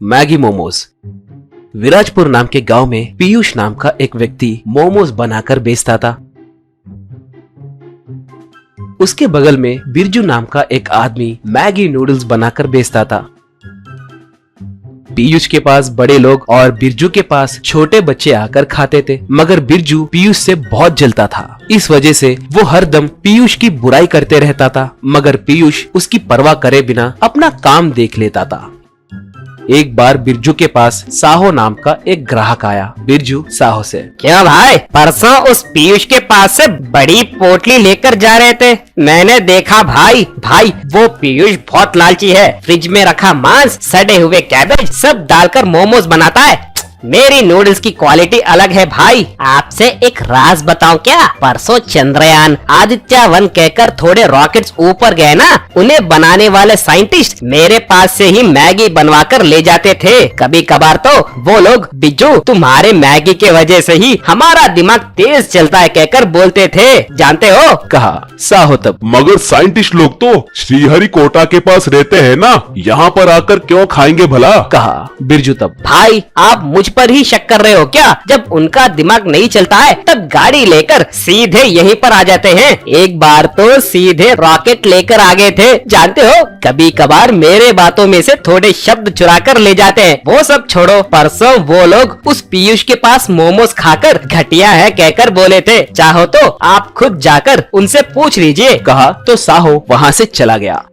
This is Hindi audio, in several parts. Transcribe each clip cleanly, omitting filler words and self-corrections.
मैगी मोमोज। विराजपुर नाम के गांव में पीयूष नाम का एक व्यक्ति मोमोज बनाकर बेचता था। उसके बगल में बिरजू नाम का एक आदमी मैगी नूडल्स बनाकर बेचता था। पीयूष के पास बड़े लोग और बिरजू के पास छोटे बच्चे आकर खाते थे, मगर बिरजू पीयूष से बहुत जलता था। इस वजह से वो हरदम पीयूष की बुराई करते रहता था, मगर पीयूष उसकी परवाह करे बिना अपना काम देख लेता था। एक बार बिरजू के पास साहो नाम का एक ग्राहक आया। बिरजू साहो से, क्यों भाई, परसों उस पीयूष के पास से बड़ी पोटली लेकर जा रहे थे, मैंने देखा भाई वो पीयूष बहुत लालची है। फ्रिज में रखा मांस, सड़े हुए कैबेज सब डालकर मोमोज बनाता है। मेरी नूडल्स की क्वालिटी अलग है भाई। आपसे एक राज बताऊं क्या? परसों चंद्रयान, आदित्य 1 कहकर थोड़े रॉकेट्स ऊपर गए ना, उन्हें बनाने वाले साइंटिस्ट मेरे पास से ही मैगी बनवाकर ले जाते थे। कभी कभार तो वो लोग, बिज्जू तुम्हारे मैगी के वजह से ही हमारा दिमाग तेज चलता है कहकर बोलते थे, जानते हो? कहा साहो तब। मगर साइंटिस्ट लोग तो श्रीहरिकोटा के पास रहते हैं ना, यहाँ पर आकर क्यों खाएंगे भला? कहा बिरजू तब। भाई आप मुझ पर ही शक कर रहे हो क्या? जब उनका दिमाग नहीं चलता है तब गाड़ी लेकर सीधे यहीं पर आ जाते हैं। एक बार तो सीधे रॉकेट लेकर आ गए थे, जानते हो? कभी कभार मेरे बातों में से थोड़े शब्द चुरा कर ले जाते हैं। वो सब छोड़ो, परसों वो लोग उस पीयूष के पास मोमोज खाकर घटिया है कहकर बोले थे। चाहो तो आप खुद जाकर उनसे पूछ लीजिए। कहा तो साहो वहाँ से चला गया।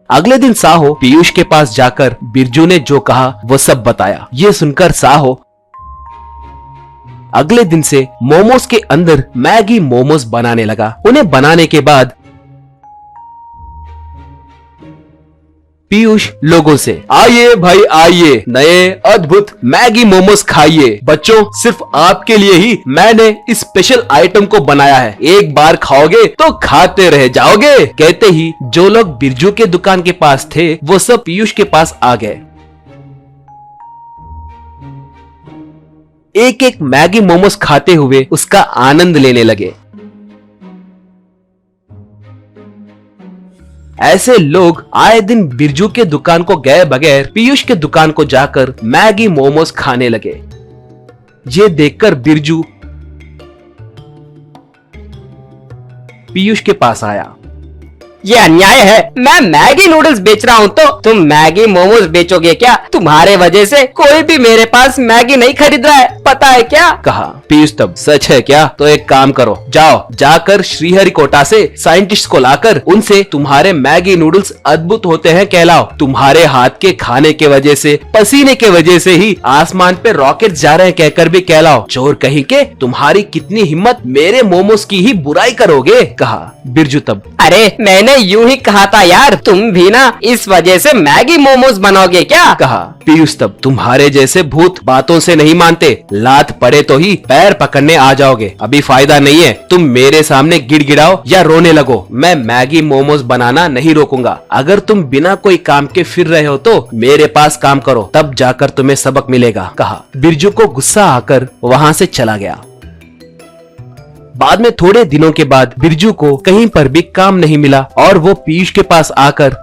अगले दिन साहो पीयूष के पास जाकर बिरजू ने जो कहा वो सब बताया। ये सुनकर साहो अगले दिन से मोमोज के अंदर मैगी मोमोज बनाने लगा। उन्हें बनाने के बाद पीयूष लोगों से, आइए भाई आइए, नए अद्भुत मैगी मोमोज खाइए। बच्चों, सिर्फ आपके लिए ही मैंने इस स्पेशल आइटम को बनाया है। एक बार खाओगे तो खाते रह जाओगे। कहते ही जो लोग बिरजू के दुकान के पास थे वो सब पीयूष के पास आ गए। एक एक मैगी मोमोज खाते हुए उसका आनंद लेने लगे। ऐसे लोग आए दिन बिरजू के दुकान को गए बगैर पीयूष के दुकान को जाकर मैगी मोमोज खाने लगे। ये देखकर बिरजू पीयूष के पास आया। ये अन्याय है, मैं मैगी नूडल्स बेच रहा हूँ तो तुम मैगी मोमोज बेचोगे क्या? तुम्हारे वजह से कोई भी मेरे पास मैगी नहीं खरीद रहा है, पता है क्या? कहा पीयूष तब। सच है क्या? तो एक काम करो, जाओ जाकर श्रीहरिकोटा से साइंटिस्ट को लाकर उनसे तुम्हारे मैगी नूडल्स अद्भुत होते हैं कहलाओ। तुम्हारे हाथ के खाने के वजह से, पसीने के वजह से ही आसमान पे रॉकेट जा रहे हैं कहकर भी कहलाओ। चोर कहीं के, तुम्हारी कितनी हिम्मत, मेरे मोमोज की ही बुराई करोगे? कहा बिरजू तब। अरे मैंने यूं ही कहा था यार, तुम भी ना इस वजह से मैगी मोमोज बनाओगे क्या? कहा पीयूष तब। तुम्हारे जैसे भूत बातों से नहीं मानते, लात पड़े तो ही पैर पकड़ने आ जाओगे। अभी फायदा नहीं है, तुम मेरे सामने गिड़गिड़ाओ या रोने लगो, मैं मैगी मोमोज बनाना नहीं रोकूंगा। अगर तुम बिना कोई काम के फिर रहे हो तो मेरे पास काम करो, तब जाकर तुम्हें सबक मिलेगा। कहा बिरजू को गुस्सा आकर वहाँ से चला गया। बाद में थोड़े दिनों के बाद बिरजू को कहीं पर भी काम नहीं मिला और वो पीयूष के पास आकर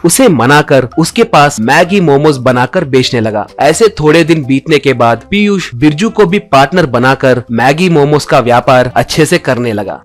उसे मनाकर उसके पास मैगी मोमोज बनाकर बेचने लगा। ऐसे थोड़े दिन बीतने के बाद पीयूष बिरजू को भी पार्टनर बनाकर मैगी मोमोज का व्यापार अच्छे से करने लगा।